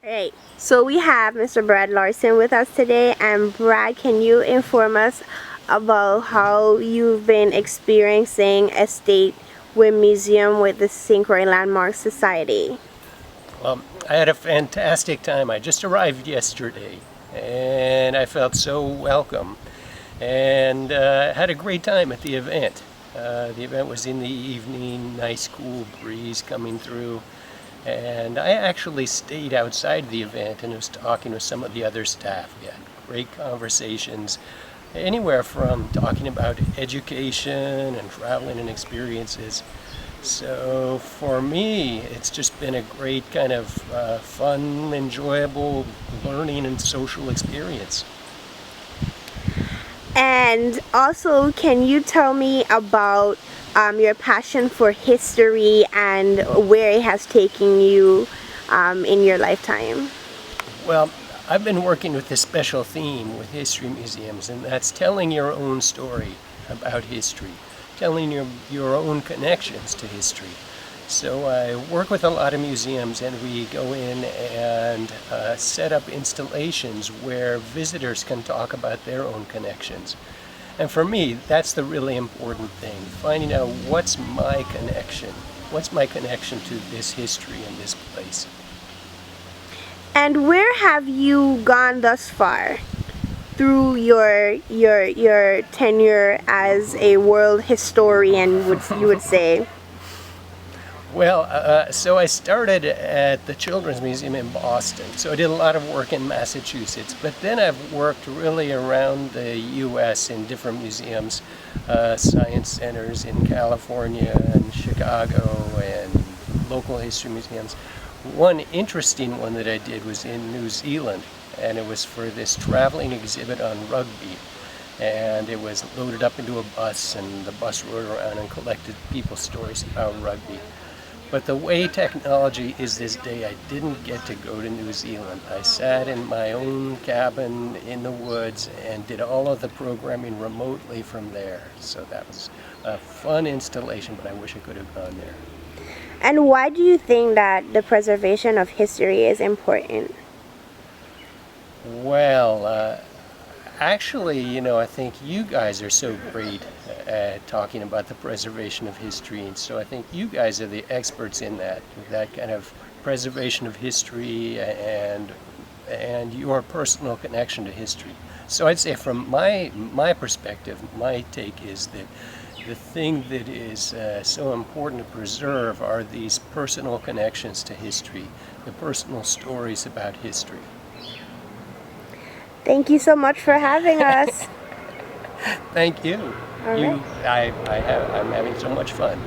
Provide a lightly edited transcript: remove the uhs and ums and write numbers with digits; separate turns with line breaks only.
Alright, so we have Mr. Brad Larson with us today, and Brad, can you inform us about how you've been experiencing a state with museum with the St. Croix Landmark Society?
Well, I had a fantastic time. I just arrived yesterday and I felt so welcome and had a great time at the event. The event was in the evening, nice cool breeze coming through, and I actually stayed outside the event and was talking with some of the other staff. We had great conversations, anywhere from talking about education and traveling and experiences. So for me, it's just been a great kind of fun, enjoyable learning and social experience.
And also, can you tell me about your passion for history and where it has taken you in your lifetime?
Well, I've been working with this special theme with history museums, and that's telling your own story about history, telling your own connections to history. So I work with a lot of museums, and we go in and set up installations where visitors can talk about their own connections. And for me, that's the really important thing, finding out what's my connection to this history and this place.
And where have you gone thus far through your tenure as a world historian, you would say?
Well, so I started at the Children's Museum in Boston. So I did a lot of work in Massachusetts, but then I've worked really around the U.S. in different museums, science centers in California and Chicago and local history museums. One interesting one that I did was in New Zealand, and it was for this traveling exhibit on rugby. And it was loaded up into a bus, and the bus rode around and collected people's stories about rugby. But the way technology is this day, I didn't get to go to New Zealand. I sat in my own cabin in the woods and did all of the programming remotely from there. So that was a fun installation, but I wish I could have gone there.
And why do you think that the preservation of history is important?
Well, actually, I think you guys are so great at talking about the preservation of history, and so I think you guys are the experts in that kind of preservation of history and your personal connection to history. So I'd say from my perspective, my take is that the thing that is so important to preserve are these personal connections to history, the personal stories about history.
Thank you so much for having us.
Thank you.
All right.
I'm having so much fun.